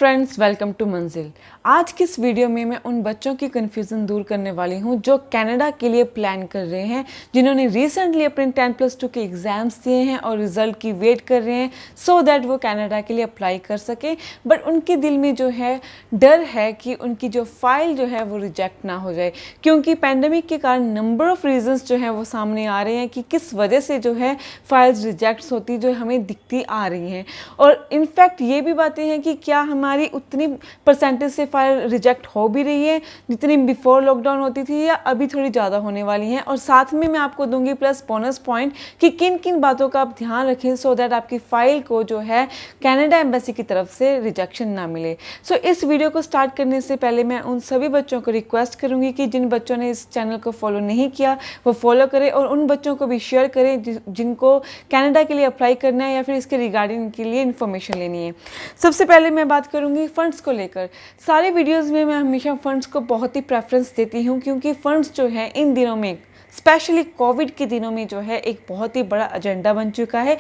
Friends, welcome to मंजिल। आज की इस वीडियो में मैं उन बच्चों की कन्फ्यूज़न दूर करने वाली हूं जो कनाडा के लिए प्लान कर रहे हैं, जिन्होंने रिसेंटली अपने 10+2 के एग्ज़ाम्स दिए हैं और रिज़ल्ट की वेट कर रहे हैं सो दैट वो कनाडा के लिए अप्लाई कर सकें। बट उनके दिल में जो है डर है कि उनकी जो फाइल जो है वो रिजेक्ट ना हो जाए, क्योंकि पैंडमिक के कारण नंबर ऑफ़ रीजंस जो है वो सामने आ रहे हैं कि किस वजह से जो है फाइल्स रिजेक्ट होती जो हमें दिखती आ रही हैं। और इनफैक्ट ये भी बातें हैं कि क्या हमारी उतनी परसेंटेज से फाइल रिजेक्ट हो भी रही है जितनी बिफोर लॉकडाउन होती थी, या अभी थोड़ी ज़्यादा होने वाली हैं। और साथ में मैं आपको दूंगी प्लस बोनस पॉइंट कि किन किन बातों का आप ध्यान रखें सो दैट आपकी फ़ाइल को जो है कनाडा एम्बेसी की तरफ से रिजेक्शन ना मिले। सो इस वीडियो को स्टार्ट करने से पहले मैं उन सभी बच्चों को रिक्वेस्ट करूँगी कि जिन बच्चों ने इस चैनल को फॉलो नहीं किया वो फॉलो करें, और उन बच्चों को भी शेयर करें जिनको कनाडा के लिए अप्लाई करना है या फिर इसके रिगार्डिंग के लिए इन्फॉर्मेशन लेनी है। सबसे पहले मैं बात करूंगी फंड्स को लेकर। सारे वीडियोस में मैं हमेशा फंड्स को बहुत ही प्रेफरेंस देती हूं, क्योंकि फंड्स जो है इन दिनों में स्पेशली कोविड के दिनों में जो है एक बहुत ही बड़ा एजेंडा बन चुका है।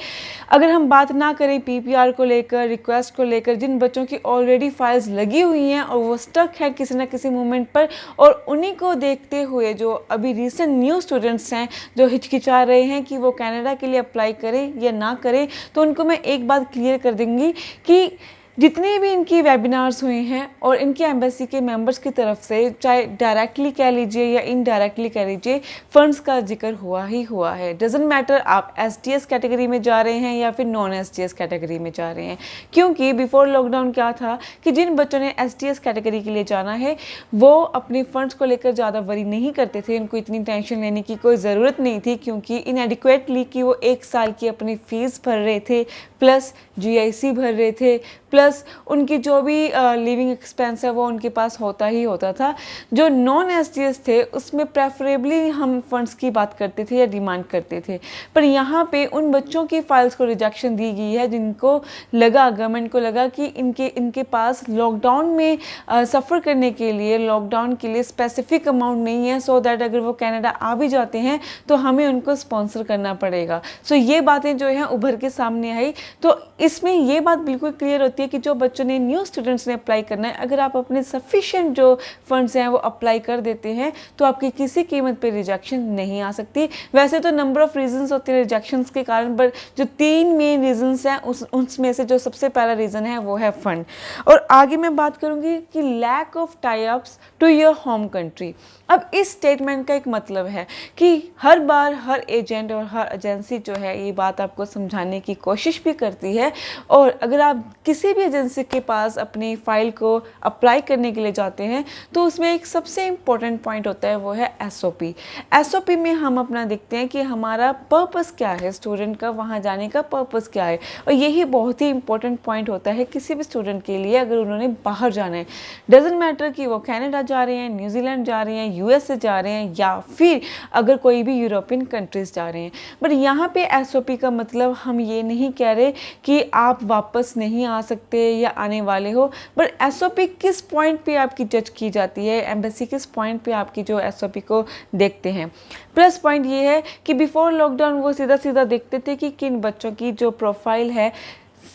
अगर हम बात ना करें पीपीआर को लेकर, रिक्वेस्ट को लेकर, जिन बच्चों की ऑलरेडी फाइल्स लगी हुई हैं और वो स्टक है किसी ना किसी मोमेंट पर, और उन्हीं को देखते हुए जो अभी रिसेंट न्यू स्टूडेंट्स हैं जो हिचकिचा रहे हैं कि वो कनाडा के लिए अप्लाई करें या ना करें, तो उनको मैं एक बात क्लियर कर दूंगी कि जितने भी इनकी वेबिनार्स हुए हैं और इनके एम्बेसी के मेंबर्स की तरफ से, चाहे डायरेक्टली कह लीजिए या इनडायरेक्टली कह लीजिए, फंड्स का जिक्र हुआ ही हुआ है। डजेंट मैटर आप एसटीएस कैटेगरी में जा रहे हैं या फिर नॉन एसटीएस कैटेगरी में जा रहे हैं, क्योंकि बिफोर लॉकडाउन क्या था कि जिन बच्चों ने एसटीएस कैटेगरी के लिए जाना है वो अपने फंड्स को लेकर ज़्यादा वरी नहीं करते थे, उनको इतनी टेंशन लेने की कोई ज़रूरत नहीं थी, क्योंकि इनएडिक्वेटली कि वो 1 साल की अपनी फ़ीस भर रहे थे, प्लस जीआईसी भर रहे थे, प्लस उनकी जो भी लिविंग एक्सपेंस है वो उनके पास होता ही होता था। जो नॉन एसटीएस थे उसमें प्रेफरेबली हम फंड्स की बात करते थे या डिमांड करते थे, पर यहाँ पे उन बच्चों की फाइल्स को रिजेक्शन दी गई है जिनको लगा, गवर्नमेंट को लगा कि इनके पास लॉकडाउन में सफ़र करने के लिए, लॉकडाउन के लिए स्पेसिफिक अमाउंट नहीं है, सो दैट अगर वो कनाडा आ भी जाते हैं तो हमें उनको स्पॉन्सर करना पड़ेगा। सो ये बातें जो हैं उभर के सामने आई। तो इसमें ये बात बिल्कुल क्लियर होती है कि जो बच्चों ने, न्यू स्टूडेंट्स ने अप्लाई करना है, अगर आप अपने सफिशिएंट जो फंड्स हैं वो अप्लाई कर देते हैं तो आपकी किसी कीमत पे रिजेक्शन नहीं आ सकती। वैसे तो नंबर ऑफ रीजंस होते हैं रिजेक्शंस के कारण, पर जो 3 मेन रीजंस हैं उसमें से जो सबसे पहला रीज़न है वो है फंड। और आगे मैं बात करूँगी कि lack of tie ups to your home country. अब इस स्टेटमेंट का एक मतलब है कि हर बार हर एजेंट और हर एजेंसी जो है ये बात आपको समझाने की कोशिश भी करती है, और अगर आप किसी भी एजेंसी के पास अपनी फ़ाइल को अप्लाई करने के लिए जाते हैं तो उसमें एक सबसे इम्पोर्टेंट पॉइंट होता है, वो है एसओपी। एसओपी में हम अपना देखते हैं कि हमारा पर्पस क्या है, स्टूडेंट का वहाँ जाने का पर्पस क्या है, और यही बहुत ही इंपॉर्टेंट पॉइंट होता है किसी भी स्टूडेंट के लिए अगर उन्होंने बाहर जाना है। डजेंट मैटर कि वो कनाडा जा रहे हैं, न्यूजीलैंड जा रहे हैं, यूएस से जा रहे हैं, या फिर अगर कोई भी यूरोपियन कंट्रीज जा रहे हैं। बट यहाँ पे एसओपी का मतलब हम ये नहीं कह रहे कि आप वापस नहीं आ सकते या आने वाले हो, बट एसओपी किस पॉइंट पे आपकी जज की जाती है, एम्बेसी किस पॉइंट पे आपकी जो एसओपी को देखते हैं। प्लस पॉइंट ये है कि बिफोर लॉकडाउन वो सीधा सीधा देखते थे कि किन बच्चों की जो प्रोफाइल है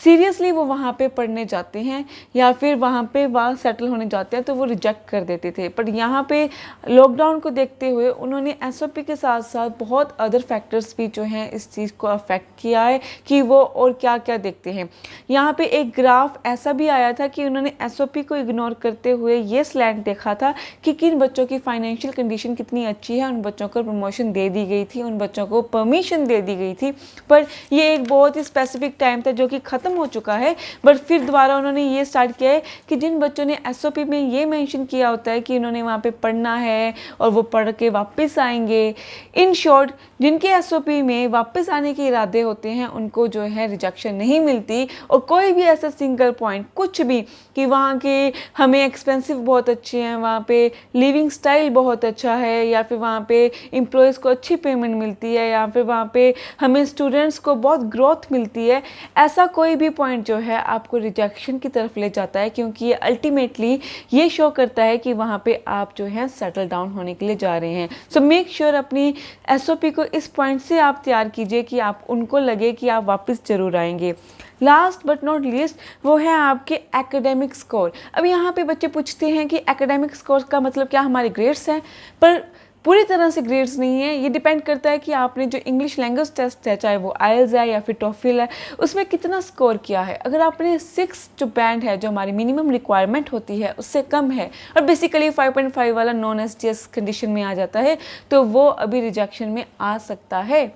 सीरियसली वो वहाँ पे पढ़ने जाते हैं या फिर वहाँ सेटल होने जाते हैं, तो वो रिजेक्ट कर देते थे। पर यहाँ पे लॉकडाउन को देखते हुए उन्होंने एसओपी के साथ साथ बहुत अदर फैक्टर्स भी जो हैं इस चीज़ को अफेक्ट किया है कि वो और क्या क्या देखते हैं। यहाँ पे एक ग्राफ ऐसा भी आया था कि उन्होंने एसओपी को इग्नोर करते हुए ये स्लैंट देखा था कि किन बच्चों की फाइनेंशियल कंडीशन कितनी अच्छी है, उन बच्चों को प्रमोशन दे दी गई थी, उन बच्चों को परमिशन दे दी गई थी। पर ये एक बहुत ही स्पेसिफिक टाइम था जो कि ख़त्म हो चुका है। बट फिर दोबारा उन्होंने ये स्टार्ट किया है कि जिन बच्चों ने एसओपी में ये मेंशन किया होता है कि उन्होंने वहाँ पे पढ़ना है और वो पढ़ के वापस आएंगे, इन शॉर्ट जिनके एसओपी में वापस आने के इरादे होते हैं उनको जो है रिजेक्शन नहीं मिलती। और कोई भी ऐसा सिंगल पॉइंट कुछ भी कि वहाँ के हमें एक्सपेंसिव बहुत अच्छे हैं, वहाँ पे लिविंग स्टाइल बहुत अच्छा है, या फिर वहाँ पे एम्प्लॉयज़ को अच्छी पेमेंट मिलती है, या फिर वहाँ पे हमें स्टूडेंट्स को बहुत ग्रोथ मिलती है, ऐसा कोई कोई भी पॉइंट जो है आपको रिजेक्शन की तरफ ले जाता है, क्योंकि ये अल्टीमेटली ये शो करता है कि वहाँ पे आप जो है सेटल डाउन होने के लिए जा रहे हैं। सो मेक श्योर अपनी SOP को इस पॉइंट से आप तैयार कीजिए कि आप उनको लगे कि आप वापस ज़रूर आएंगे। लास्ट बट नॉट लीस्ट वो है आपके एकेडमिक स्कोर। अब यहाँ पे बच्चे पूछते हैं कि एकेडमिक स्कोर का मतलब क्या हमारे ग्रेड्स हैं, पर पूरी तरह से ग्रेड्स नहीं है। ये डिपेंड करता है कि आपने जो इंग्लिश लैंग्वेज टेस्ट है, चाहे वो IELTS है या फिर TOEFL है, उसमें कितना स्कोर किया है। अगर आपने 6 जो बैंड है, जो हमारी मिनिमम रिक्वायरमेंट होती है, उससे कम है और बेसिकली 5.5 वाला नॉन STS कंडीशन में आ जाता है, तो वो अभी रिजेक्शन में आ सकता है।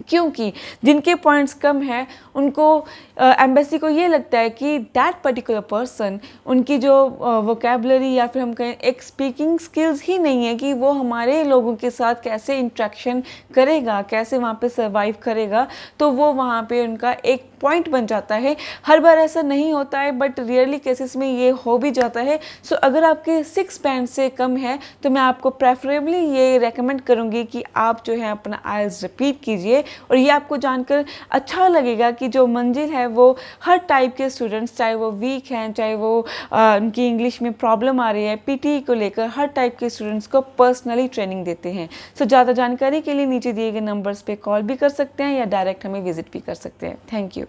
क्योंकि जिनके पॉइंट्स कम हैं उनको एम्बेसी को ये लगता है कि दैट पर्टिकुलर पर्सन, उनकी जो वोकेबलरी या फिर हम कहें एक स्पीकिंग स्किल्स ही नहीं है कि वो हमारे लोगों के साथ कैसे इंट्रैक्शन करेगा, कैसे वहाँ पे सर्वाइव करेगा, तो वो वहाँ पे उनका एक पॉइंट बन जाता है। हर बार ऐसा नहीं होता है, बट रियरली केसेस में ये हो भी जाता है। सो अगर आपके 6 बैंड से कम है तो मैं आपको प्रेफरेबली ये रेकमेंड करूँगी कि आप जो है अपना IELTS रिपीट कीजिए। और ये आपको जानकर अच्छा लगेगा कि जो मंजिल है वो हर टाइप के स्टूडेंट्स, चाहे वो वीक हैं, चाहे वो उनकी इंग्लिश में प्रॉब्लम आ रही है, PTE को लेकर, हर टाइप के स्टूडेंट्स को पर्सनली ट्रेनिंग देते हैं। सो ज़्यादा जानकारी के लिए नीचे दिए गए नंबर्स पे कॉल भी कर सकते हैं या डायरेक्ट हमें विजिट भी कर सकते हैं। Thank you.